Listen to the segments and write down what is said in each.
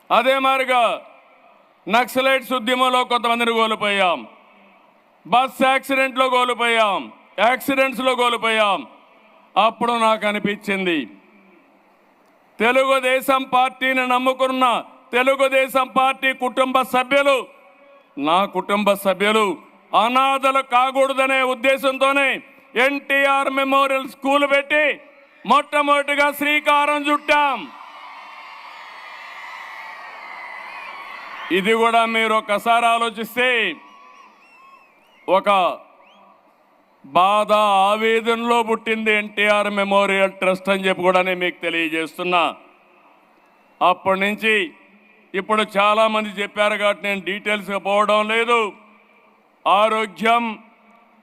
అదే మాదిరిగా నక్సలైట్స్ ఉద్యమంలో కొంతమందిని కోల్పోయాం, బస్ యాక్సిడెంట్లో కోల్పోయాం, యాక్సిడెంట్స్లో కోల్పోయాం. అప్పుడు నాకు అనిపించింది, తెలుగుదేశం పార్టీని నమ్ముకున్న తెలుగుదేశం పార్టీ కుటుంబ సభ్యులు, నా కుటుంబ సభ్యులు అనాథలు కాకూడదనే ఉద్దేశంతోనే ఎన్టీఆర్ మెమోరియల్ స్కూల్ పెట్టి మొట్టమొదటిగా శ్రీకారం చుట్టాం. ఇది కూడా మీరు ఒక్కసారి ఆలోచిస్తే ఒక బాధ ఆవేదనలో పుట్టింది ఎన్టీఆర్ మెమోరియల్ ట్రస్ట్ అని చెప్పి కూడా నేను మీకు తెలియజేస్తున్నా. అప్పటి నుంచి ఇప్పుడు చాలామంది చెప్పారు కాబట్టి నేను డీటెయిల్స్గా పోవడం లేదు. ఆరోగ్యం,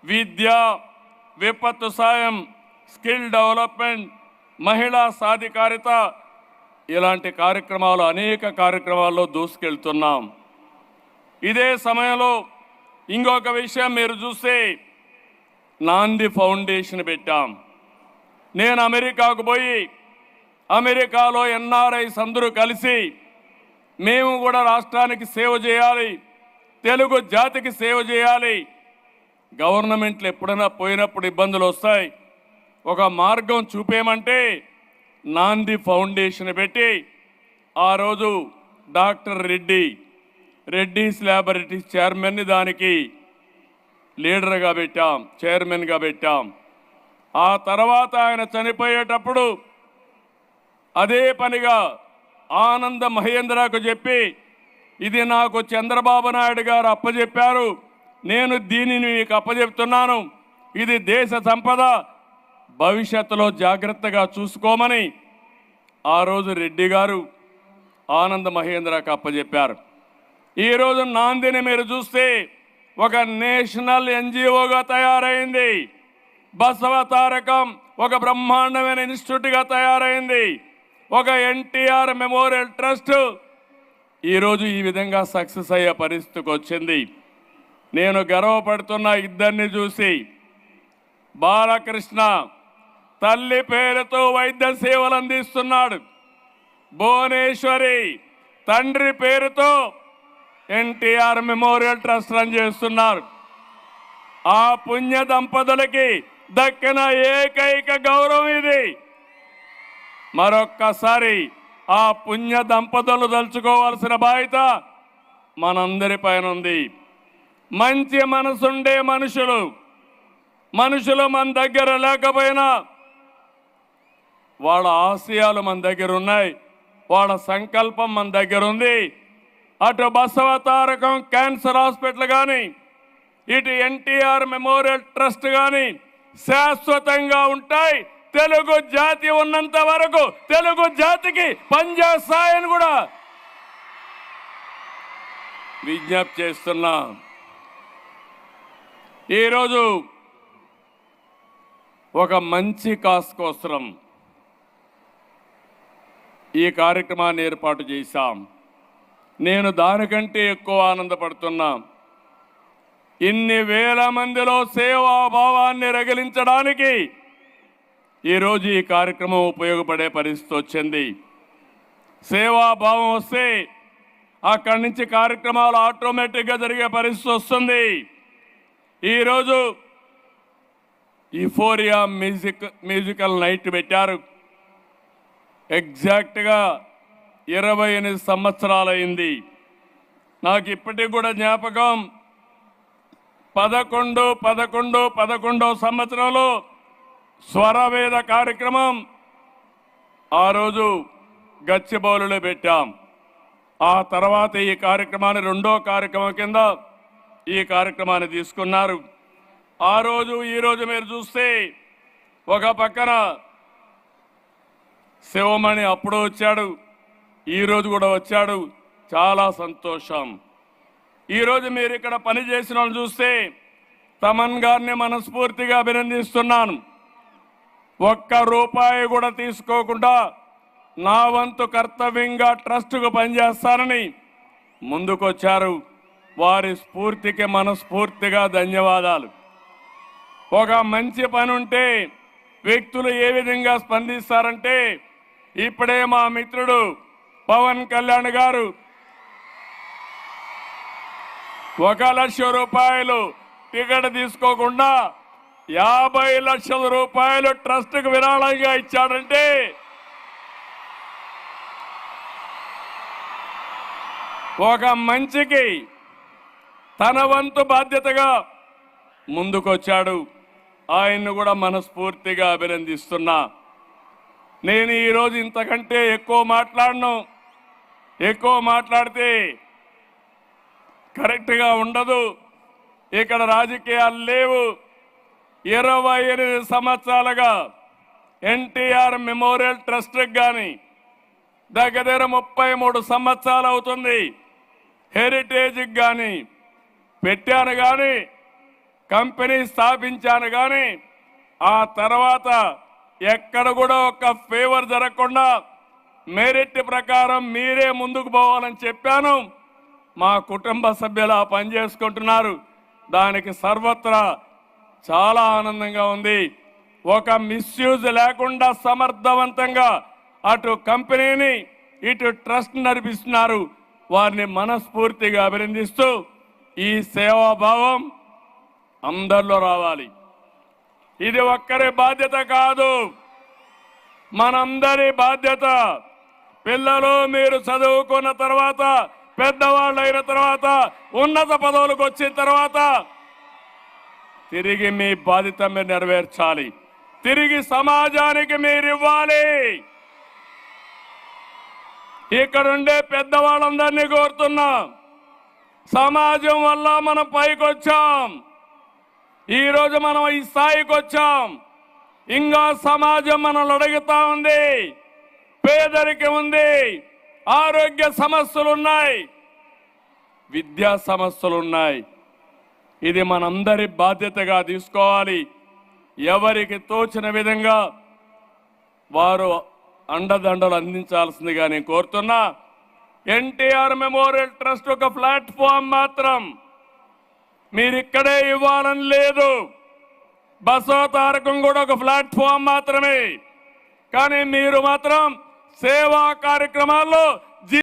విద్య, విపత్తు సాయం, స్కిల్ డెవలప్మెంట్, మహిళా సాధికారిత, ఇలాంటి కార్యక్రమాలు అనేక కార్యక్రమాల్లో దూసుకెళ్తున్నాం. ఇదే సమయంలో ఇంకొక విషయం మీరు చూస్తే నాంది ఫౌండేషన్ పెట్టాం. నేను అమెరికాకు పోయి అమెరికాలో ఎన్ఆర్ఐస్ అందరూ కలిసి మేము కూడా రాష్ట్రానికి సేవ చేయాలి, తెలుగు జాతికి సేవ చేయాలి. గవర్నమెంట్లు ఎప్పుడైనా పోయినప్పుడు ఇబ్బందులు వస్తాయి, ఒక మార్గం చూపేయమంటే నాంది ఫౌండేషన్ పెట్టి ఆ రోజు డాక్టర్ రెడ్డీస్ ల్యాబొరేటరీస్ చైర్మన్ని దానికి లీడర్గా పెట్టాం, చైర్మన్గా పెట్టాం. ఆ తర్వాత ఆయన చనిపోయేటప్పుడు అదే పనిగా ఆనంద మహేంద్రకు చెప్పి, ఇది నాకు చంద్రబాబు నాయుడు గారు అప్పచెప్పారు, నేను దీనిని మీకు అప్పచెప్తున్నాను, ఇది దేశ సంపద, భవిష్యత్తులో జాగ్రత్తగా చూసుకోమని ఆ రోజు రెడ్డి గారు ఆనంద మహేంద్రకు అప్పచెప్పారు. ఈరోజు నాందిని మీరు చూస్తే ఒక నేషనల్ ఎన్జిఓగా తయారైంది. బసవ తారకం ఒక బ్రహ్మాండమైన ఇన్స్టిట్యూట్గా తయారైంది. ఒక ఎన్టీఆర్ మెమోరియల్ ట్రస్ట్ ఈరోజు ఈ విధంగా సక్సెస్ అయ్యే పరిస్థితికి వచ్చింది. నేను గర్వపడుతున్న ఇద్దరిని చూసి. బాలకృష్ణ తల్లి పేరుతో వైద్య సేవలు అందిస్తున్నాడు, భువనేశ్వరి తండ్రి పేరుతో ఎన్టీఆర్ మెమోరియల్ ట్రస్ట్ రన్ చేస్తున్నారు. ఆ పుణ్య దంపతులకి దక్కిన ఏకైక గౌరవం ఇది. మరొక్కసారి ఆ పుణ్య దంపతులు తలుచుకోవాల్సిన బాధ్యత మనందరి పైన ఉంది. మంచి మనసుండే మనుషులు మన దగ్గర లేకపోయినా వాళ్ళ ఆశయాలు మన దగ్గర ఉన్నాయి, వాళ్ళ సంకల్పం మన దగ్గర ఉంది. అటు బసవ తారకం క్యాన్సర్ హాస్పిటల్ కానీ, ఇటు ఎన్టీఆర్ మెమోరియల్ ట్రస్ట్ కానీ శాశ్వతంగా ఉంటాయి. తెలుగు జాతి ఉన్నంత వరకు తెలుగు జాతికి పనిచేస్తాయని కూడా విజ్ఞప్తి చేస్తున్నా. ఈరోజు ఒక మంచి కాస్ కోసం ఈ కార్యక్రమాన్ని ఏర్పాటు చేశాం. నేను దానికంటే ఎక్కువ ఆనందపడుతున్నా. ఇన్ని వేల మందిలో సేవాభావాన్ని రగిలించడానికి ఈరోజు ఈ కార్యక్రమం ఉపయోగపడే పరిస్థితి వచ్చింది. సేవాభావం వస్తే అక్కడి నుంచి కార్యక్రమాలు ఆటోమేటిక్గా జరిగే పరిస్థితి వస్తుంది. ఈరోజు యూఫోరియా మ్యూజికల్ నైట్ పెట్టారు. ఎగ్జాక్ట్గా 28 సంవత్సరాలైంది. నాకు ఇప్పటికి కూడా జ్ఞాపకం, 11 సంవత్సరంలో స్వరవేద కార్యక్రమం ఆ రోజు గచ్చిబౌలిలో పెట్టాం. ఆ తర్వాత ఈ కార్యక్రమాన్ని రెండో కార్యక్రమం కింద ఈ కార్యక్రమాన్ని తీసుకున్నారు. ఆ రోజు ఈరోజు మీరు చూస్తే ఒక పక్కన శివమణి అప్పుడు వచ్చాడు, ఈరోజు కూడా వచ్చాడు, చాలా సంతోషం. ఈరోజు మీరు ఇక్కడ పనిచేసిన వాళ్ళు చూస్తే తమన్ గారిని మనస్ఫూర్తిగా అభినందిస్తున్నాను. ఒక్క రూపాయి కూడా తీసుకోకుండా నా వంతు కర్తవ్యంగా ట్రస్టుకు పనిచేస్తానని ముందుకొచ్చారు. వారి స్ఫూర్తికి మనస్ఫూర్తిగా ధన్యవాదాలు. ఒక మంచి పని ఉంటే వ్యక్తులు ఏ విధంగా స్పందిస్తారంటే, ఇప్పుడే మా మిత్రుడు పవన్ కళ్యాణ్ గారు 1,00,000 రూపాయలు టికెట్ తీసుకోకుండా 50 లక్షల రూపాయలు ట్రస్ట్కి విరాళంగా ఇచ్చాడంటే ఒక మంచికి తన వంతు బాధ్యతగా ముందుకొచ్చాడు. ఆయన్ను కూడా మనస్ఫూర్తిగా అభినందిస్తున్నా. నేను ఈరోజు ఇంతకంటే ఎక్కువ మాట్లాడితే కరెక్ట్గా ఉండదు. ఇక్కడ రాజకీయాలు లేవు. 28 సంవత్సరాలుగా ఎన్టీఆర్ మెమోరియల్ ట్రస్ట్కి కానీ దగ్గర 33 సంవత్సరాలు అవుతుంది. హెరిటేజ్కి కానీ పెట్టాను, కానీ కంపెనీ స్థాపించాను, కానీ ఆ తర్వాత ఎక్కడ కూడా ఒక ఫేవర్ జరగకుండా మెరిట్ ప్రకారం మీరే ముందుకు పోవాలని చెప్పాను. మా కుటుంబ సభ్యులు ఆ పని చేసుకుంటున్నారు. దానికి సర్వత్రా చాలా ఆనందంగా ఉంది. ఒక మిస్యూజ్ లేకుండా సమర్థవంతంగా అటు కంపెనీని ఇటు ట్రస్ట్ నడిపిస్తున్నారు. వారిని మనస్ఫూర్తిగా అభినందిస్తూ ఈ సేవాభావం అందరిలో రావాలి. ఇది ఒక్కరి బాధ్యత కాదు, మనందరి బాధ్యత. పిల్లలు మీరు చదువుకున్న తర్వాత, పెద్దవాళ్ళు అయిన తర్వాత, ఉన్నత పదవులకు వచ్చిన తర్వాత తిరిగి మీ బాధ్యత మీరు నెరవేర్చాలి. తిరిగి సమాజానికి మీరు ఇవ్వాలి. ఇక్కడుండే పెద్దవాళ్ళందరినీ కోరుతున్నా, సమాజం వల్ల మనం పైకొచ్చాం. ఈరోజు మనం ఈ స్థాయికి వచ్చాం. ఇంకా సమాజం మనల్ని అడుగుతా ఉంది. పేదరికం ఉంది, ఆరోగ్య సమస్యలు ఉన్నాయి, విద్యా సమస్యలు ఉన్నాయి. ఇది మనందరి బాధ్యతగా తీసుకోవాలి. ఎవరికి తోచిన విధంగా వారు అండదండలు అందించాల్సిందిగా నేను కోరుతున్నా. ఎన్టీఆర్ మెమోరియల్ ట్రస్ట్ ఒక ప్లాట్ఫామ్ మాత్రం. మీరు ఇక్కడే ఇవ్వాలని లేదు. బసవ తారకం కూడా ఒక ప్లాట్ఫామ్ మాత్రమే. కానీ మీరు మాత్రం సేవా కార్యక్రమాల్లో